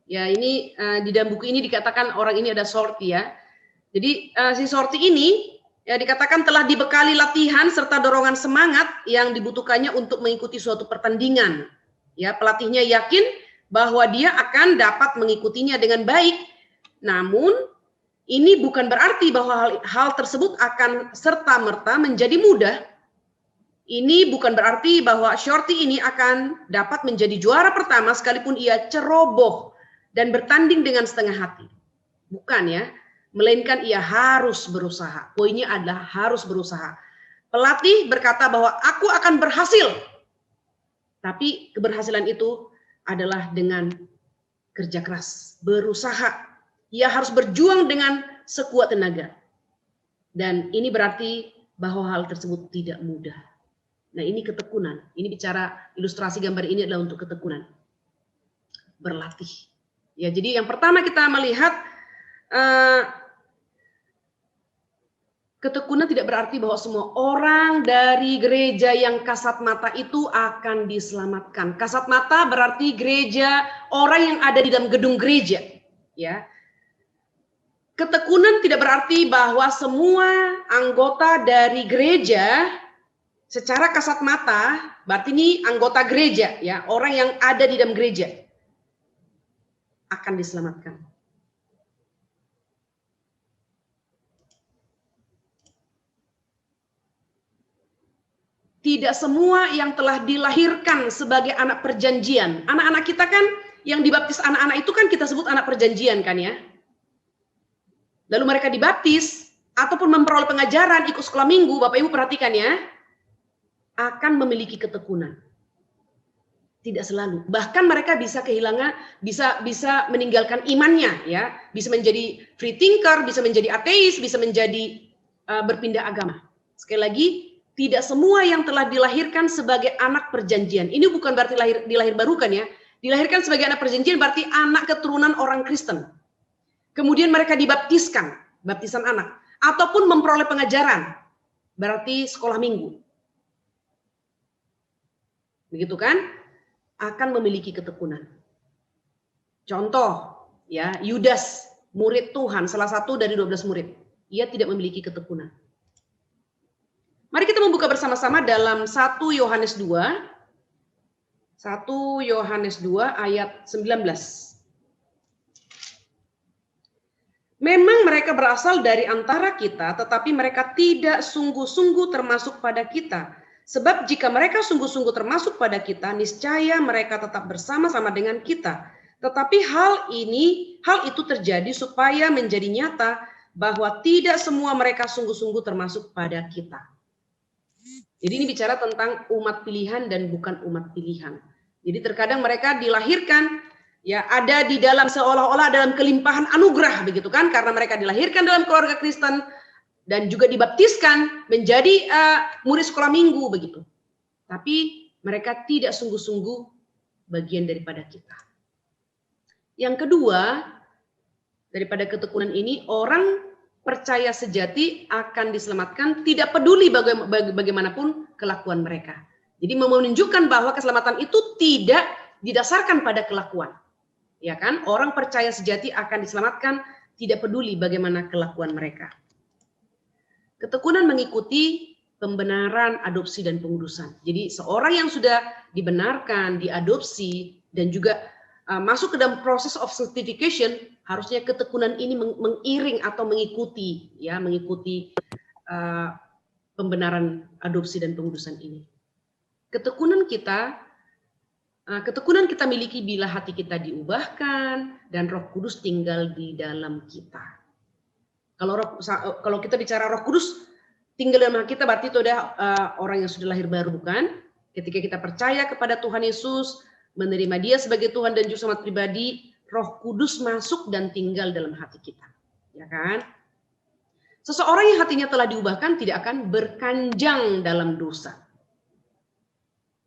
Ya, ini di dalam buku ini dikatakan orang ini ada Shorty, ya. Jadi si Shorty ini ya dikatakan telah dibekali latihan serta dorongan semangat yang dibutuhkannya untuk mengikuti suatu pertandingan. Ya, pelatihnya yakin bahwa dia akan dapat mengikutinya dengan baik. Namun ini bukan berarti bahwa hal tersebut akan serta-merta menjadi mudah. Ini bukan berarti bahwa Shorty ini akan dapat menjadi juara pertama sekalipun ia ceroboh dan bertanding dengan setengah hati. Bukan, ya. Melainkan ia harus berusaha. Poinnya adalah harus berusaha. Pelatih berkata bahwa aku akan berhasil. Tapi keberhasilan itu adalah dengan kerja keras, berusaha. Ia harus berjuang dengan sekuat tenaga. Dan ini berarti bahwa hal tersebut tidak mudah. Nah, ini ketekunan. Ini bicara ilustrasi gambar ini adalah untuk ketekunan. Berlatih. Ya, jadi yang pertama kita melihat ketekunan tidak berarti bahwa semua orang dari gereja yang kasat mata itu akan diselamatkan. Kasat mata berarti gereja, orang yang ada di dalam gedung gereja. Ya. Ketekunan tidak berarti bahwa semua anggota dari gereja secara kasat mata, berarti ini anggota gereja, ya, orang yang ada di dalam gereja akan diselamatkan. Tidak semua yang telah dilahirkan sebagai anak perjanjian. Anak-anak kita kan yang dibaptis anak-anak itu kan kita sebut anak perjanjian kan, ya. Lalu mereka dibaptis ataupun memperoleh pengajaran, ikut sekolah minggu, Bapak Ibu perhatikan, ya, akan memiliki ketekunan. Tidak selalu. Bahkan mereka bisa kehilangan, bisa meninggalkan imannya, ya. Bisa menjadi free thinker, bisa menjadi ateis, bisa menjadi berpindah agama. Sekali lagi, tidak semua yang telah dilahirkan sebagai anak perjanjian. Ini bukan berarti dilahir barukan, ya. Dilahirkan sebagai anak perjanjian berarti anak keturunan orang Kristen. Kemudian mereka dibaptiskan, baptisan anak, ataupun memperoleh pengajaran, berarti sekolah minggu. Begitu kan? Akan memiliki ketekunan. Contoh, ya, Yudas, murid Tuhan, salah satu dari 12 murid. Ia tidak memiliki ketekunan. Mari kita membuka bersama-sama dalam 1 Yohanes 2. 1 Yohanes 2 ayat 19. Memang mereka berasal dari antara kita, tetapi mereka tidak sungguh-sungguh termasuk pada kita. Sebab jika mereka sungguh-sungguh termasuk pada kita, niscaya mereka tetap bersama-sama dengan kita. Tetapi hal itu terjadi supaya menjadi nyata bahwa tidak semua mereka sungguh-sungguh termasuk pada kita. Jadi ini bicara tentang umat pilihan dan bukan umat pilihan. Jadi terkadang mereka dilahirkan, ya, ada di dalam seolah-olah dalam kelimpahan anugerah, begitu kan? Karena mereka dilahirkan dalam keluarga Kristen dan juga dibaptiskan menjadi murid sekolah minggu, begitu. Tapi mereka tidak sungguh-sungguh bagian daripada kita. Yang kedua, daripada ketekunan ini, orang percaya sejati akan diselamatkan tidak peduli bagaimanapun kelakuan mereka. Jadi menunjukkan bahwa keselamatan itu tidak didasarkan pada kelakuan. Ya kan? Orang percaya sejati akan diselamatkan tidak peduli bagaimana kelakuan mereka. Ketekunan mengikuti pembenaran, adopsi, dan pengudusan. Jadi seorang yang sudah dibenarkan, diadopsi, dan juga masuk ke dalam proses of sanctification, harusnya ketekunan ini mengiring atau mengikuti, ya, mengikuti pembenaran, adopsi, dan pengudusan ini. Ketekunan kita miliki bila hati kita diubahkan dan Roh Kudus tinggal di dalam kita. Kalau kita bicara Roh Kudus tinggal dalam kita, berarti itu ada orang yang sudah lahir baru, bukan? Ketika kita percaya kepada Tuhan Yesus, menerima Dia sebagai Tuhan dan Juru Selamat pribadi, Roh Kudus masuk dan tinggal dalam hati kita, ya kan? Seseorang yang hatinya telah diubahkan tidak akan berkanjang dalam dosa.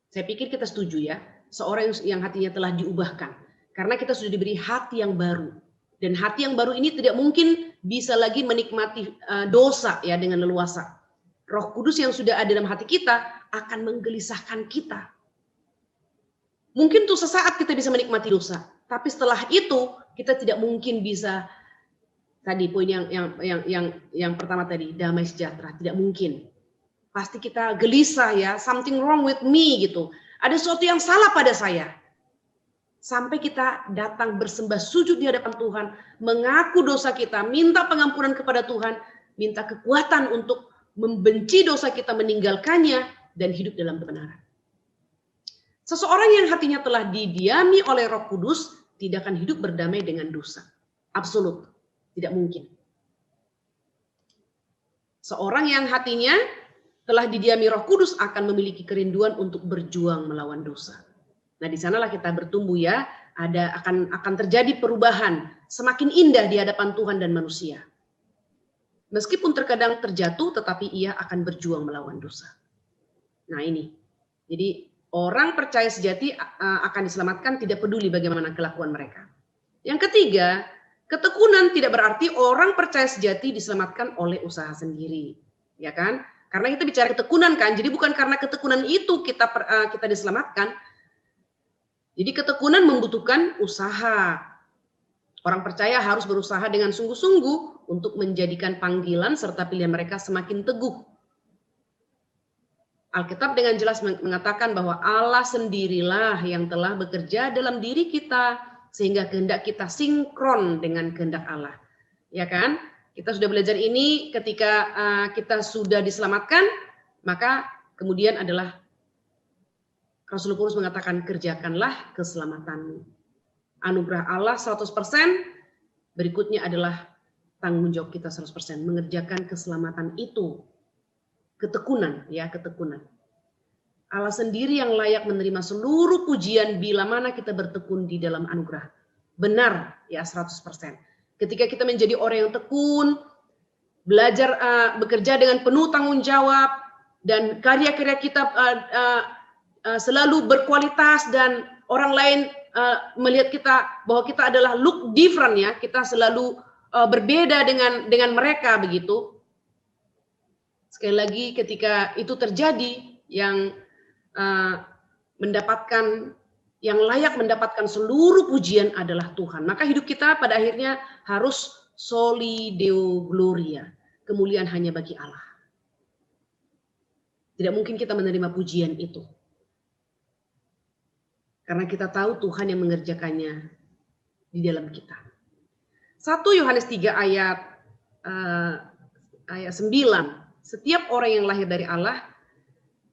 Saya pikir kita setuju ya, seorang yang hatinya telah diubahkan, karena kita sudah diberi hati yang baru. Dan hati yang baru ini tidak mungkin bisa lagi menikmati dosa ya dengan leluasa. Roh Kudus yang sudah ada dalam hati kita akan menggelisahkan kita. Mungkin tuh sesaat kita bisa menikmati dosa, tapi setelah itu kita tidak mungkin bisa, tadi poin yang pertama tadi, damai sejahtera, tidak mungkin. Pasti kita gelisah ya, something wrong with me gitu. Ada sesuatu yang salah pada saya. Sampai kita datang bersembah sujud di hadapan Tuhan, mengaku dosa kita, minta pengampunan kepada Tuhan, minta kekuatan untuk membenci dosa kita, meninggalkannya, dan hidup dalam kebenaran. Seseorang yang hatinya telah didiami oleh Roh Kudus tidak akan hidup berdamai dengan dosa. Absolut, tidak mungkin. Seorang yang hatinya telah didiami Roh Kudus akan memiliki kerinduan untuk berjuang melawan dosa. Nah, di sanalah kita bertumbuh ya, akan terjadi perubahan, semakin indah di hadapan Tuhan dan manusia. Meskipun terkadang terjatuh, tetapi ia akan berjuang melawan dosa. Nah ini, jadi orang percaya sejati akan diselamatkan tidak peduli bagaimana kelakuan mereka. Yang ketiga, ketekunan tidak berarti orang percaya sejati diselamatkan oleh usaha sendiri, ya kan? Karena kita bicara ketekunan kan, jadi bukan karena ketekunan itu kita diselamatkan. Jadi ketekunan membutuhkan usaha. Orang percaya harus berusaha dengan sungguh-sungguh untuk menjadikan panggilan serta pilihan mereka semakin teguh. Alkitab dengan jelas mengatakan bahwa Allah sendirilah yang telah bekerja dalam diri kita sehingga kehendak kita sinkron dengan kehendak Allah. Ya kan? Kita sudah belajar ini ketika kita sudah diselamatkan, maka kemudian adalah Rasul Paulus mengatakan kerjakanlah keselamatanmu. Anugerah Allah 100%, berikutnya adalah tanggung jawab kita 100%, mengerjakan keselamatan itu. Ketekunan, ya ketekunan. Allah sendiri yang layak menerima seluruh pujian bila mana kita bertekun di dalam anugerah. Benar, ya 100%. Ketika kita menjadi orang yang tekun, belajar bekerja dengan penuh tanggung jawab, dan karya-karya kita selalu berkualitas dan orang lain melihat kita bahwa kita adalah look different ya, kita selalu berbeda dengan mereka begitu. Sekali lagi ketika itu terjadi, yang yang layak mendapatkan seluruh pujian adalah Tuhan. Maka hidup kita pada akhirnya harus soli deo gloria, kemuliaan hanya bagi Allah. Tidak mungkin kita menerima pujian itu. Karena kita tahu Tuhan yang mengerjakannya di dalam kita. 1 Yohanes 3 ayat 9. Setiap orang yang lahir dari Allah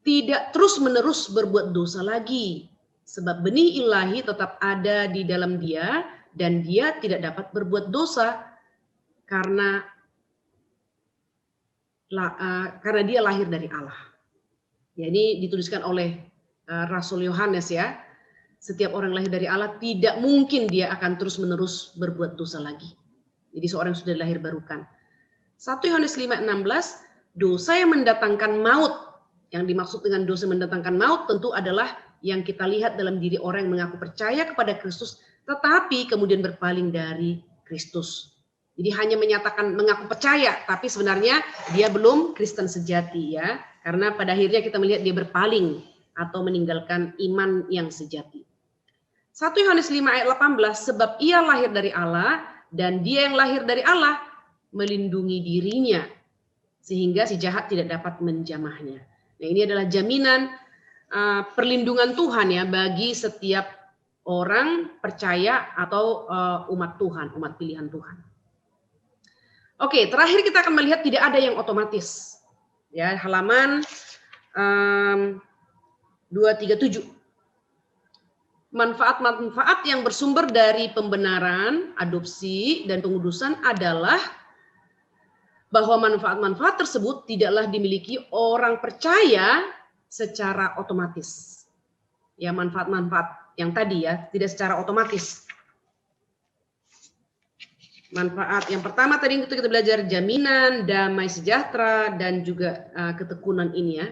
tidak terus-menerus berbuat dosa lagi. Sebab benih ilahi tetap ada di dalam dia dan dia tidak dapat berbuat dosa karena dia lahir dari Allah. Ya, ini dituliskan oleh Rasul Yohanes ya. Setiap orang lahir dari Allah tidak mungkin dia akan terus-menerus berbuat dosa lagi. Jadi seorang yang sudah lahir barukan. 1 Yohanes 5:16, dosa yang mendatangkan maut. Yang dimaksud dengan dosa mendatangkan maut tentu adalah yang kita lihat dalam diri orang yang mengaku percaya kepada Kristus, tetapi kemudian berpaling dari Kristus. Jadi hanya menyatakan mengaku percaya, tapi sebenarnya dia belum Kristen sejati ya. Karena pada akhirnya kita melihat dia berpaling atau meninggalkan iman yang sejati. 1 Yohanes 5 ayat 18, sebab ia lahir dari Allah dan dia yang lahir dari Allah melindungi dirinya sehingga si jahat tidak dapat menjamahnya. Nah, ini adalah jaminan perlindungan Tuhan ya bagi setiap orang percaya atau umat Tuhan, umat pilihan Tuhan. Oke, terakhir kita akan melihat tidak ada yang otomatis. Ya, halaman 237. Manfaat-manfaat yang bersumber dari pembenaran, adopsi, dan pengudusan adalah bahwa manfaat-manfaat tersebut tidaklah dimiliki orang percaya secara otomatis. Ya, manfaat-manfaat yang tadi ya, tidak secara otomatis. Manfaat yang pertama tadi itu kita belajar jaminan, damai sejahtera, dan juga ketekunan ini ya.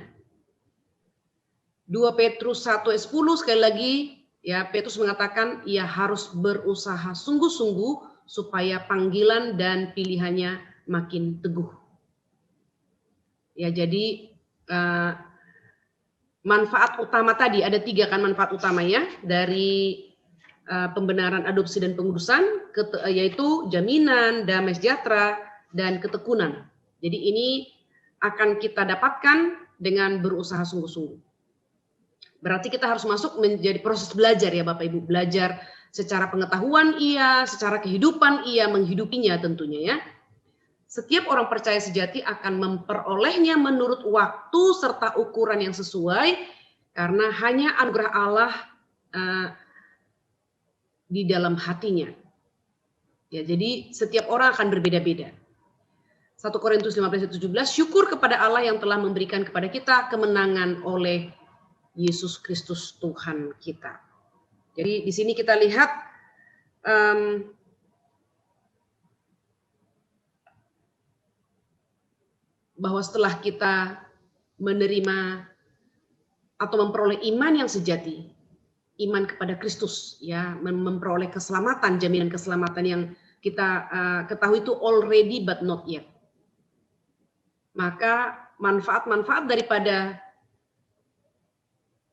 2 Petrus 1 ayat 10 sekali lagi ya, Petrus mengatakan ia harus berusaha sungguh-sungguh supaya panggilan dan pilihannya makin teguh. Ya, jadi manfaat utama tadi ada 3 kan manfaat utama ya dari pembenaran adopsi dan pengudusan, yaitu jaminan, damai sejahtera, dan ketekunan. Jadi ini akan kita dapatkan dengan berusaha sungguh-sungguh. Berarti kita harus masuk menjadi proses belajar ya Bapak Ibu, belajar secara pengetahuan iya, secara kehidupan iya, menghidupinya tentunya ya. Setiap orang percaya sejati akan memperolehnya menurut waktu serta ukuran yang sesuai, karena hanya anugerah Allah di dalam hatinya. Ya, jadi setiap orang akan berbeda-beda. 1 Korintus 15:17, syukur kepada Allah yang telah memberikan kepada kita kemenangan oleh Yesus Kristus Tuhan kita. Jadi di sini kita lihat bahwa setelah kita menerima atau memperoleh iman yang sejati, iman kepada Kristus, ya, memperoleh keselamatan, jaminan keselamatan yang kita ketahui itu already but not yet. Maka manfaat-manfaat daripada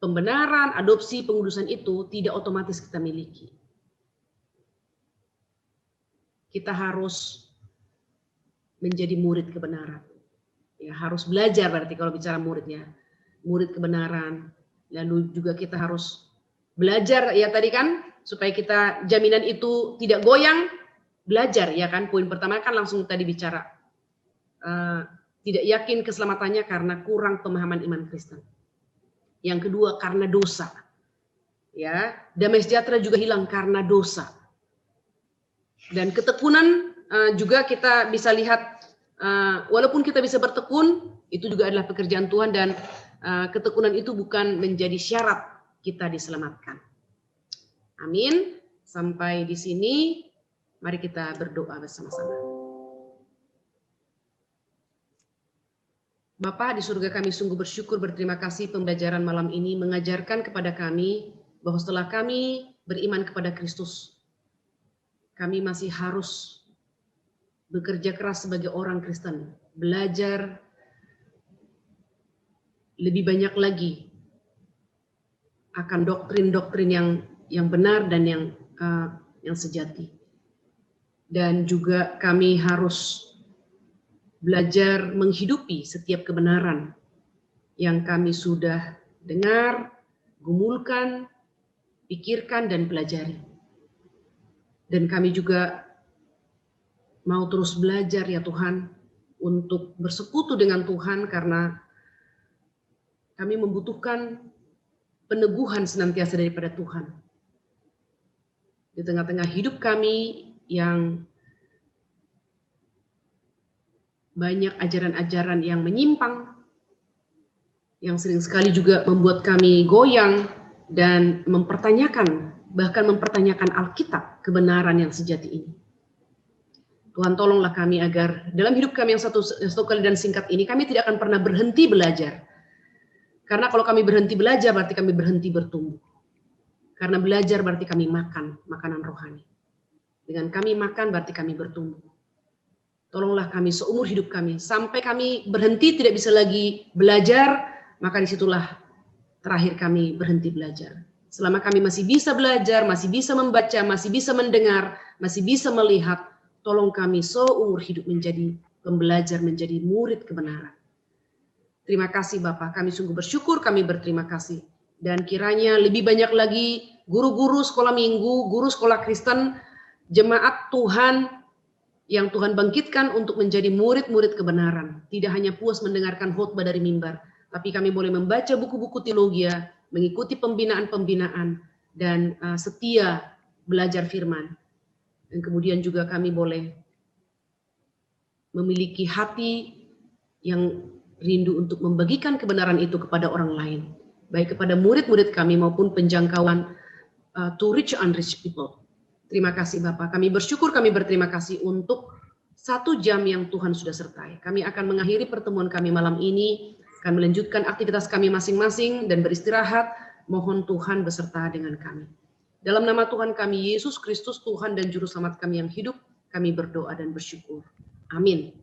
pembenaran, adopsi, pengudusan itu tidak otomatis kita miliki. Kita harus menjadi murid kebenaran. Ya, harus belajar berarti kalau bicara muridnya. Murid kebenaran. Lalu juga kita harus belajar ya tadi kan supaya kita jaminan itu tidak goyang, belajar ya kan. Poin pertama kan langsung tadi bicara tidak yakin keselamatannya karena kurang pemahaman iman Kristen. Yang kedua karena dosa. Ya, damai sejahtera juga hilang karena dosa. Dan ketekunan juga kita bisa lihat walaupun kita bisa bertekun, itu juga adalah pekerjaan Tuhan dan ketekunan itu bukan menjadi syarat kita diselamatkan. Amin. Sampai di sini, mari kita berdoa bersama-sama. Bapa di surga, kami sungguh bersyukur, berterima kasih pembelajaran malam ini mengajarkan kepada kami bahwa setelah kami beriman kepada Kristus, kami masih harus bekerja keras sebagai orang Kristen, belajar lebih banyak lagi akan doktrin-doktrin yang benar dan yang sejati. Dan juga kami harus belajar menghidupi setiap kebenaran yang kami sudah dengar, gumulkan, pikirkan, dan pelajari. Dan kami juga mau terus belajar ya Tuhan untuk bersekutu dengan Tuhan karena kami membutuhkan peneguhan senantiasa daripada Tuhan. Di tengah-tengah hidup kami yang banyak ajaran-ajaran yang menyimpang, yang sering sekali juga membuat kami goyang dan mempertanyakan, bahkan mempertanyakan Alkitab, kebenaran yang sejati ini. Tuhan tolonglah kami agar dalam hidup kami yang satu kali dan singkat ini, kami tidak akan pernah berhenti belajar. Karena kalau kami berhenti belajar, berarti kami berhenti bertumbuh. Karena belajar berarti kami makan makanan rohani. Dengan kami makan berarti kami bertumbuh. Tolonglah kami seumur hidup kami, sampai kami berhenti tidak bisa lagi belajar, maka disitulah terakhir kami berhenti belajar. Selama kami masih bisa belajar, masih bisa membaca, masih bisa mendengar, masih bisa melihat, tolong kami seumur hidup menjadi pembelajar, menjadi murid kebenaran. Terima kasih Bapak, kami sungguh bersyukur, kami berterima kasih. Dan kiranya lebih banyak lagi guru-guru sekolah minggu, guru sekolah Kristen, jemaat Tuhan, yang Tuhan bangkitkan untuk menjadi murid-murid kebenaran. Tidak hanya puas mendengarkan khotbah dari mimbar, tapi kami boleh membaca buku-buku teologi, mengikuti pembinaan-pembinaan, dan setia belajar firman. Dan kemudian juga kami boleh memiliki hati yang rindu untuk membagikan kebenaran itu kepada orang lain, baik kepada murid-murid kami maupun penjangkauan to reach unreached people. Terima kasih Bapak, kami bersyukur, kami berterima kasih untuk 1 jam yang Tuhan sudah sertai. Kami akan mengakhiri pertemuan kami malam ini, akan melanjutkan aktivitas kami masing-masing dan beristirahat. Mohon Tuhan beserta dengan kami. Dalam nama Tuhan kami, Yesus Kristus, Tuhan dan Juru Selamat kami yang hidup, kami berdoa dan bersyukur. Amin.